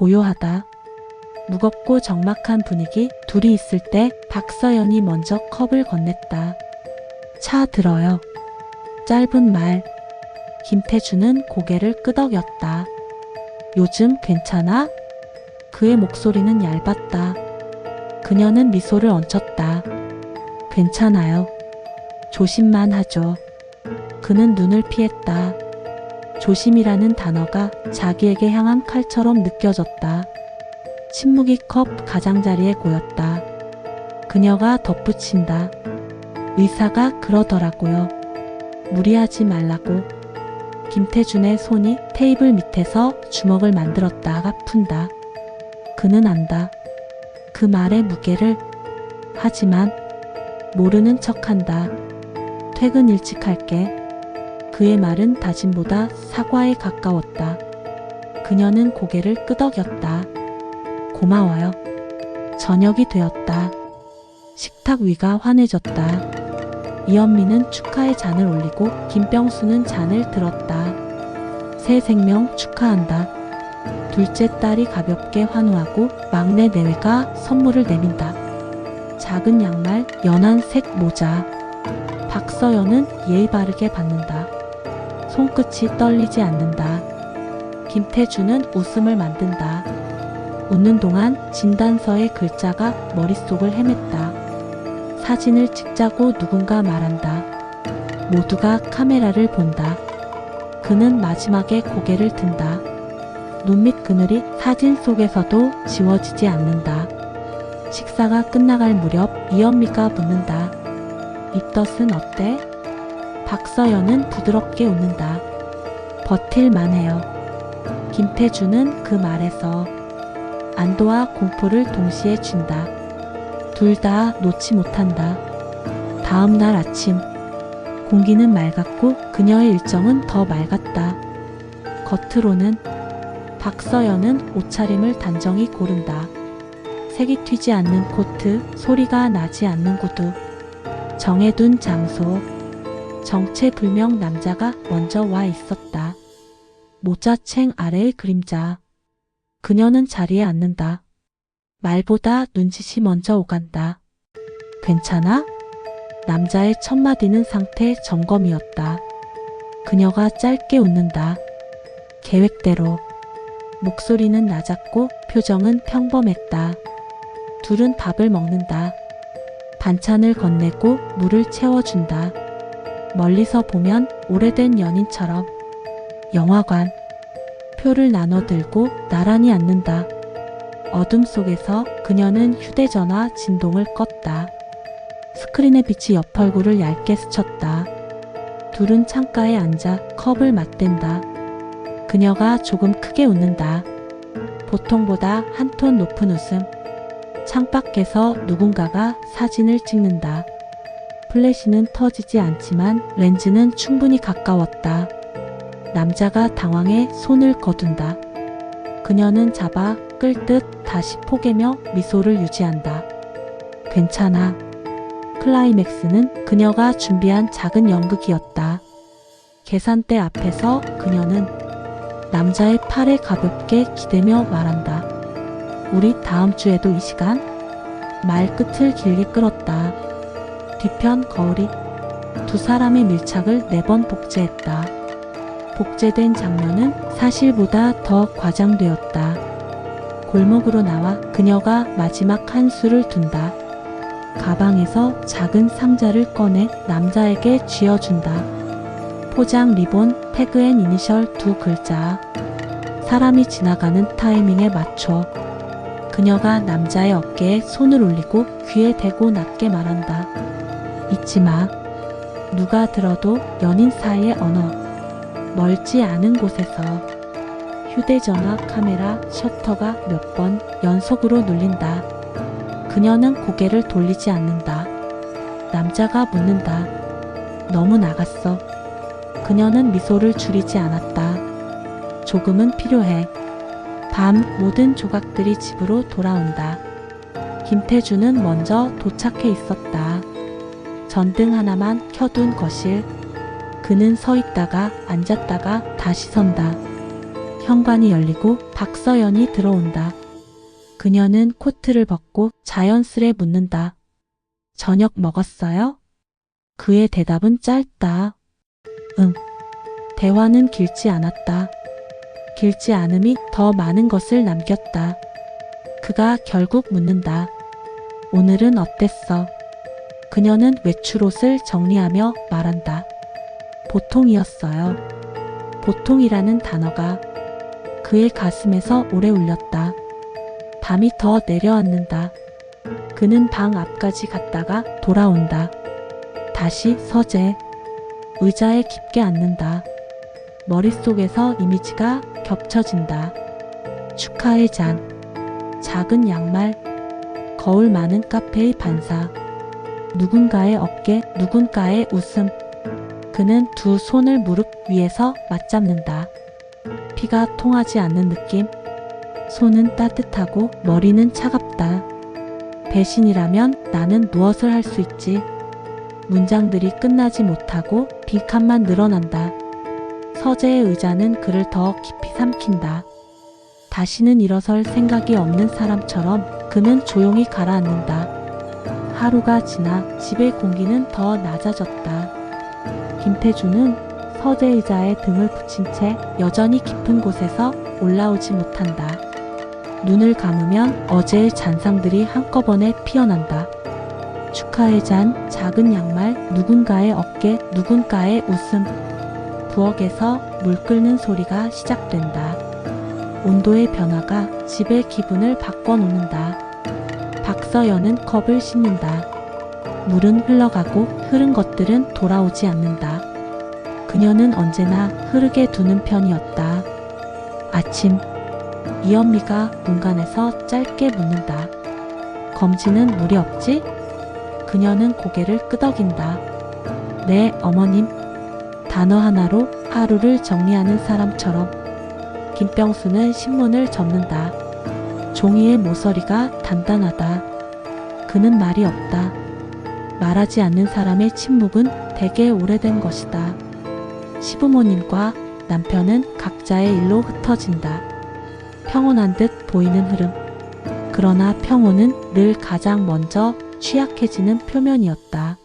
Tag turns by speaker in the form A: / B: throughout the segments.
A: 고요하다. 무겁고 적막한 분위기. 둘이 있을 때 박서연이 먼저 컵을 건넸다. 차 들어요. 짧은 말. 김태준은 고개를 끄덕였다. 요즘 괜찮아? 그의 목소리는 얇았다. 그녀는 미소를 얹혔다. 괜찮아요. 조심만 하죠. 그는 눈을 피했다. 조심이라는 단어가 자기에게 향한 칼처럼 느껴졌다. 침묵이 컵 가장자리에 고였다. 그녀가 덧붙인다. 의사가 그러더라고요. 무리하지 말라고. 김태준의 손이 테이블 밑에서 주먹을 만들었다가 푼다. 그는 안다. 그 말의 무게를. 하지만 모르는 척한다. 퇴근 일찍 할게. 그의 말은 다짐보다 사과에 가까웠다. 그녀는 고개를 끄덕였다. 고마워요. 저녁이 되었다. 식탁 위가 환해졌다. 이현미는 축하의 잔을 올리고 김병수는 잔을 들었다. 새 생명 축하한다. 둘째 딸이 가볍게 환호하고 막내 내외가 선물을 내민다. 작은 양말, 연한 색 모자. 박서연은 예의 바르게 받는다. 손끝이 떨리지 않는다. 김태준은 웃음을 만든다. 웃는 동안 진단서의 글자가 머릿속을 헤맸다. 사진을 찍자고 누군가 말한다. 모두가 카메라를 본다. 그는 마지막에 고개를 든다. 눈밑 그늘이 사진 속에서도 지워지지 않는다. 식사가 끝나갈 무렵 이현미가 묻는다. 입덧은 어때? 박서연은 부드럽게 웃는다. 버틸만해요. 김태준은 그 말에서 안도와 공포를 동시에 준다. 둘 다 놓지 못한다. 다음 날 아침. 공기는 맑았고 그녀의 일정은 더 맑았다. 겉으로는. 박서연은 옷차림을 단정히 고른다. 색이 튀지 않는 코트, 소리가 나지 않는 구두. 정해둔 장소. 정체불명 남자가 먼저 와 있었다. 모자챙 아래의 그림자. 그녀는 자리에 앉는다. 말보다 눈짓이 먼저 오간다. 괜찮아? 남자의 첫 마디는 상태 점검이었다. 그녀가 짧게 웃는다. 계획대로. 목소리는 낮았고 표정은 평범했다. 둘은 밥을 먹는다. 반찬을 건네고 물을 채워준다. 멀리서 보면 오래된 연인처럼. 영화관. 표를 나눠 들고 나란히 앉는다. 어둠 속에서 그녀는 휴대전화 진동을 껐다. 스크린의 빛이 옆 얼굴을 얇게 스쳤다. 둘은 창가에 앉아 컵을 맞댄다. 그녀가 조금 크게 웃는다. 보통보다 한 톤 높은 웃음. 창밖에서 누군가가 사진을 찍는다. 플래시는 터지지 않지만 렌즈는 충분히 가까웠다. 남자가 당황해 손을 거둔다. 그녀는 잡아 끌 듯 다시 포개며 미소를 유지한다. 괜찮아. 클라이맥스는 그녀가 준비한 작은 연극이었다. 계산대 앞에서 그녀는 남자의 팔에 가볍게 기대며 말한다. 우리 다음 주에도 이 시간? 말 끝을 길게 끌었다. 뒤편 거울이. 두 사람의 밀착을 4번 복제했다. 복제된 장면은 사실보다 더 과장되었다. 골목으로 나와 그녀가 마지막 한 수를 둔다. 가방에서 작은 상자를 꺼내 남자에게 쥐어준다. 포장 리본, 태그 앤 이니셜 2글자. 사람이 지나가는 타이밍에 맞춰. 그녀가 남자의 어깨에 손을 올리고 귀에 대고 낮게 말한다. 잊지 마. 누가 들어도 연인 사이의 언어. 멀지 않은 곳에서. 휴대전화 카메라 셔터가 몇 번 연속으로 눌린다. 그녀는 고개를 돌리지 않는다. 남자가 묻는다. 너무 나갔어. 그녀는 미소를 줄이지 않았다. 조금은 필요해. 밤 모든 조각들이 집으로 돌아온다. 김태준은 먼저 도착해 있었다. 전등 하나만 켜둔 거실. 그는 서 있다가 앉았다가 다시 선다. 현관이 열리고 박서연이 들어온다. 그녀는 코트를 벗고 자연스레 묻는다. 저녁 먹었어요? 그의 대답은 짧다. 응. 대화는 길지 않았다. 길지 않음이 더 많은 것을 남겼다. 그가 결국 묻는다. 오늘은 어땠어? 그녀는 외출옷을 정리하며 말한다. 보통이었어요. 보통이라는 단어가 그의 가슴에서 오래 울렸다. 밤이 더 내려앉는다. 그는 방 앞까지 갔다가 돌아온다. 다시 서재. 의자에 깊게 앉는다. 머릿속에서 이미지가 겹쳐진다. 축하의 잔, 작은 양말, 거울 많은 카페의 반사, 누군가의 어깨, 누군가의 웃음. 그는 두 손을 무릎 위에서 맞잡는다. 피가 통하지 않는 느낌. 손은 따뜻하고 머리는 차갑다. 배신이라면 나는 무엇을 할 수 있지? 문장들이 끝나지 못하고 빈칸만 늘어난다. 서재의 의자는 그를 더 깊이 삼킨다. 다시는 일어설 생각이 없는 사람처럼 그는 조용히 가라앉는다. 하루가 지나 집의 공기는 더 낮아졌다. 김태주는 서재 의자에 등을 붙인 채 여전히 깊은 곳에서 올라오지 못한다. 눈을 감으면 어제의 잔상들이 한꺼번에 피어난다. 축하의 잔, 작은 양말, 누군가의 어깨, 누군가의 웃음. 부엌에서 물 끓는 소리가 시작된다. 온도의 변화가 집의 기분을 바꿔놓는다. 박서연은 컵을 씻는다. 물은 흘러가고 흐른 것들은 돌아오지 않는다. 그녀는 언제나 흐르게 두는 편이었다. 아침. 이현미가 문간에서 짧게 묻는다. 검지는 물이 없지? 그녀는 고개를 끄덕인다. 네, 어머님. 단어 하나로 하루를 정리하는 사람처럼. 김병수는 신문을 접는다. 종이의 모서리가 단단하다. 그는 말이 없다. 말하지 않는 사람의 침묵은 되게 오래된 것이다. 시부모님과 남편은 각자의 일로 흩어진다. 평온한 듯 보이는 흐름. 그러나 평온은 늘 가장 먼저 취약해지는 표면이었다.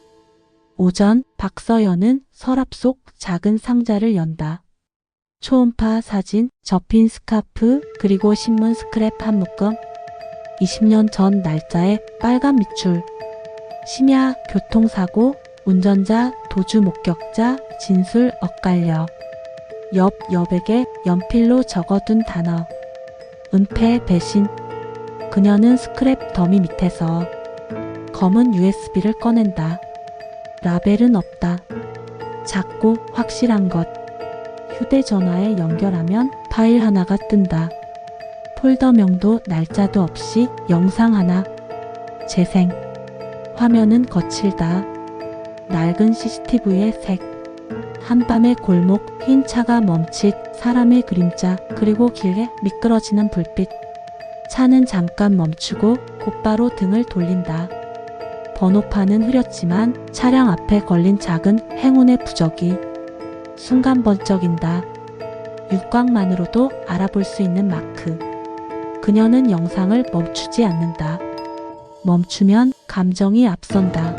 A: 오전, 박서연은 서랍 속 작은 상자를 연다. 초음파 사진, 접힌 스카프, 그리고 신문 스크랩 한 묶음. 20년 전 날짜에 빨간 밑줄. 심야 교통사고, 운전자, 도주 목격자, 진술 엇갈려. 옆 여백에 연필로 적어둔 단어. 은폐, 배신. 그녀는 스크랩 더미 밑에서 검은 USB를 꺼낸다. 라벨은 없다. 작고 확실한 것. 휴대전화에 연결하면 파일 하나가 뜬다. 폴더명도 날짜도 없이 영상 하나. 재생. 화면은 거칠다. 낡은 CCTV의 색. 한밤의 골목, 흰 차가 멈칫, 사람의 그림자, 그리고 길게 미끄러지는 불빛. 차는 잠깐 멈추고 곧바로 등을 돌린다. 번호판은 흐렸지만 차량 앞에 걸린 작은 행운의 부적이 순간 번쩍인다. 육각만으로도 알아볼 수 있는 마크. 그녀는 영상을 멈추지 않는다. 멈추면 감정이 앞선다.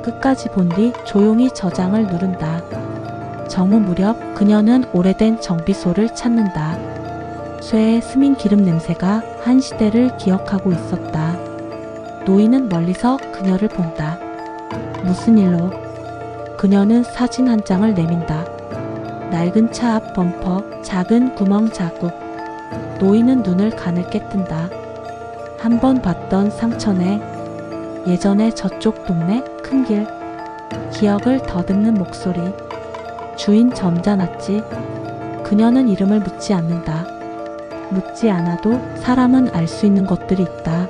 A: 끝까지 본 뒤 조용히 저장을 누른다. 정오 무렵 그녀는 오래된 정비소를 찾는다. 쇠의 스민 기름 냄새가 한 시대를 기억하고 있었다. 노인은 멀리서 그녀를 본다. 무슨 일로? 그녀는 사진 한 장을 내민다. 낡은 차 앞 범퍼, 작은 구멍 자국. 노인은 눈을 가늘게 뜬다. 한 번 봤던 상처네. 예전에 저쪽 동네 큰 길. 기억을 더듬는 목소리. 주인 점잖았지. 그녀는 이름을 묻지 않는다. 묻지 않아도 사람은 알 수 있는 것들이 있다.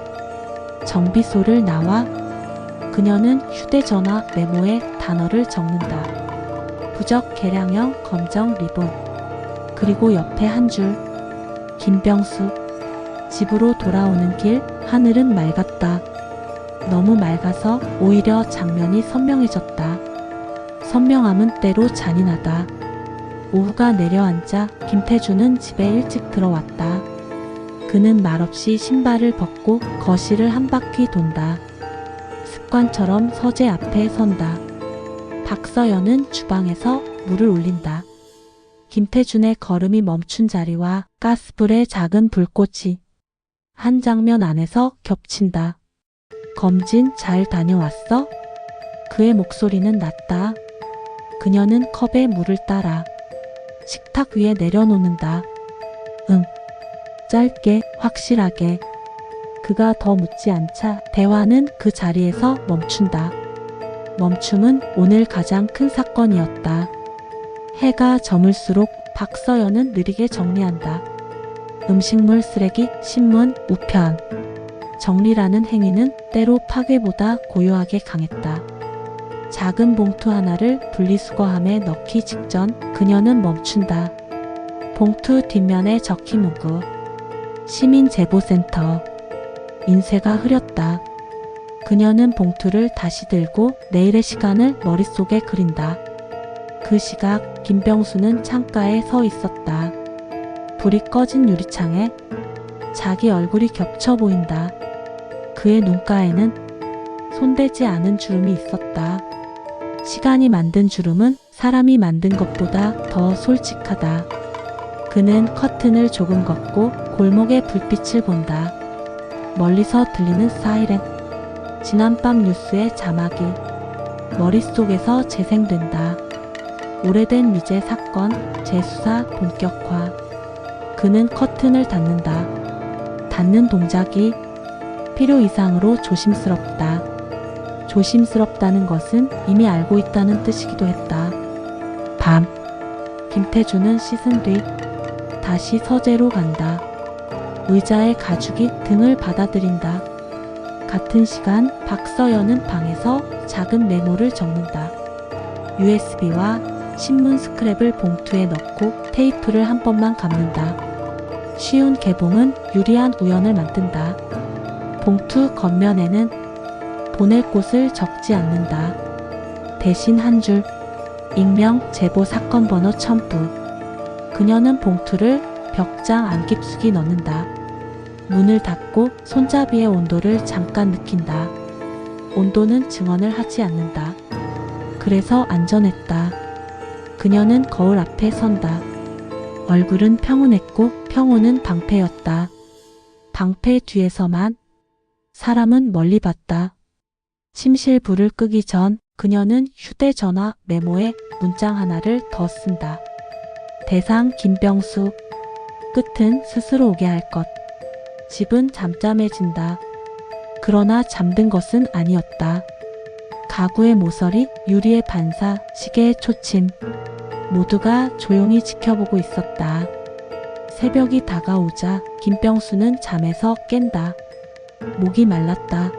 A: 정비소를 나와. 그녀는 휴대전화 메모에 단어를 적는다. 부적 개량형 검정 리본. 그리고 옆에 한 줄. 김병수. 집으로 돌아오는 길. 하늘은 맑았다. 너무 맑아서 오히려 장면이 선명해졌다. 선명함은 때로 잔인하다. 오후가 내려앉자 김태준은 집에 일찍 들어왔다. 그는 말없이 신발을 벗고 거실을 한 바퀴 돈다. 습관처럼 서재 앞에 선다. 박서연은 주방에서 물을 올린다. 김태준의 걸음이 멈춘 자리와 가스불의 작은 불꽃이 한 장면 안에서 겹친다. 검진 잘 다녀왔어? 그의 목소리는 낮다. 그녀는 컵에 물을 따라 식탁 위에 내려놓는다. 응. 짧게, 확실하게. 그가 더 묻지 않자 대화는 그 자리에서 멈춘다. 멈춤은 오늘 가장 큰 사건이었다. 해가 저물수록 박서연은 느리게 정리한다. 음식물, 쓰레기, 신문, 우편. 정리라는 행위는 때로 파괴보다 고요하게 강했다. 작은 봉투 하나를 분리수거함에 넣기 직전 그녀는 멈춘다. 봉투 뒷면에 적힌 문구. 시민제보센터. 인쇄가 흐렸다. 그녀는 봉투를 다시 들고 내일의 시간을 머릿속에 그린다. 그 시각 김병수는 창가에 서 있었다. 불이 꺼진 유리창에 자기 얼굴이 겹쳐 보인다. 그의 눈가에는 손대지 않은 주름이 있었다. 시간이 만든 주름은 사람이 만든 것보다 더 솔직하다. 그는 커튼을 조금 걷고 골목의 불빛을 본다. 멀리서 들리는 사이렌. 지난밤 뉴스의 자막이 머릿속에서 재생된다. 오래된 미제 사건, 재수사 본격화. 그는 커튼을 닫는다. 닫는 동작이 필요 이상으로 조심스럽다. 조심스럽다는 것은 이미 알고 있다는 뜻이기도 했다. 밤. 김태준은 씻은 뒤 다시 서재로 간다. 의자에 가죽이 등을 받아들인다. 같은 시간 박서연은 방에서 작은 메모를 적는다. USB와 신문 스크랩을 봉투에 넣고 테이프를 한 번만 감는다. 쉬운 개봉은 유리한 우연을 만든다. 봉투 겉면에는 보낼 곳을 적지 않는다. 대신 한 줄. 익명 제보 사건 번호 첨부. 그녀는 봉투를 벽장 안 깊숙이 넣는다. 문을 닫고 손잡이의 온도를 잠깐 느낀다. 온도는 증언을 하지 않는다. 그래서 안전했다. 그녀는 거울 앞에 선다. 얼굴은 평온했고 평온은 방패였다. 방패 뒤에서만 사람은 멀리 봤다. 침실 불을 끄기 전 그녀는 휴대전화 메모에 문장 하나를 더 쓴다. 대상 김병수. 끝은 스스로 오게 할 것. 집은 잠잠해진다. 그러나 잠든 것은 아니었다. 가구의 모서리, 유리의 반사, 시계의 초침. 모두가 조용히 지켜보고 있었다. 새벽이 다가오자 김병수는 잠에서 깬다. 목이 말랐다.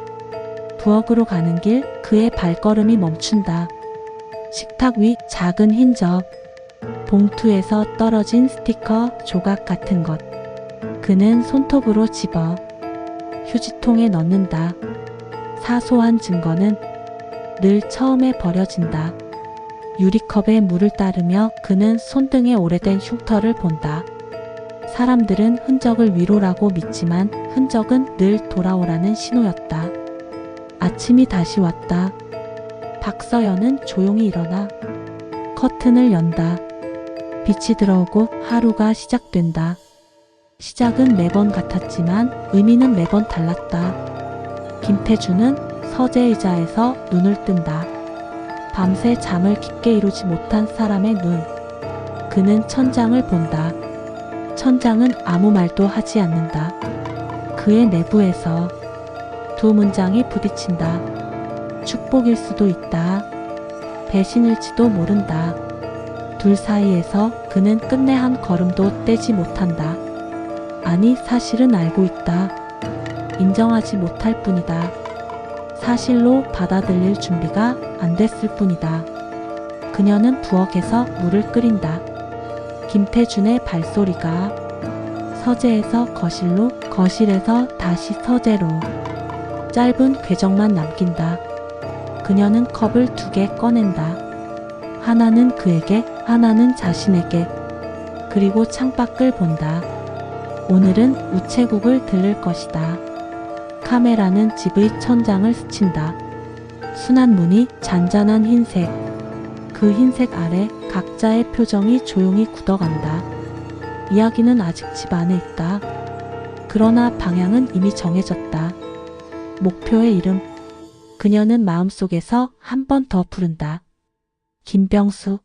A: 부엌으로 가는 길 그의 발걸음이 멈춘다. 식탁 위 작은 힌적. 봉투에서 떨어진 스티커 조각 같은 것. 그는 손톱으로 집어 휴지통에 넣는다. 사소한 증거는 늘 처음에 버려진다. 유리컵에 물을 따르며 그는 손등에 오래된 흉터를 본다. 사람들은 흔적을 위로라고 믿지만 흔적은 늘 돌아오라는 신호였다. 아침이 다시 왔다. 박서연은 조용히 일어나 커튼을 연다. 빛이 들어오고 하루가 시작된다. 시작은 매번 같았지만 의미는 매번 달랐다. 김태준은 서재 의자에서 눈을 뜬다. 밤새 잠을 깊게 이루지 못한 사람의 눈. 그는 천장을 본다. 천장은 아무 말도 하지 않는다. 그의 내부에서 두 문장이 부딪힌다. 축복일 수도 있다. 배신일지도 모른다. 둘 사이에서 그는 끝내 한 걸음도 떼지 못한다. 아니, 사실은 알고 있다. 인정하지 못할 뿐이다. 사실로 받아들일 준비가 안 됐을 뿐이다. 그녀는 부엌에서 물을 끓인다. 김태준의 발소리가 서재에서 거실로, 거실에서 다시 서재로 짧은 궤적만 남긴다. 그녀는 컵을 2개 꺼낸다. 하나는 그에게, 하나는 자신에게, 그리고 창밖을 본다. 오늘은 우체국을 들를 것이다. 카메라는 집의 천장을 스친다. 순한 무늬, 잔잔한 흰색. 그 흰색 아래 각자의 표정이 조용히 굳어간다. 이야기는 아직 집 안에 있다. 그러나 방향은 이미 정해졌다. 목표의 이름. 그녀는 마음속에서 한 번 더 부른다. 김병수.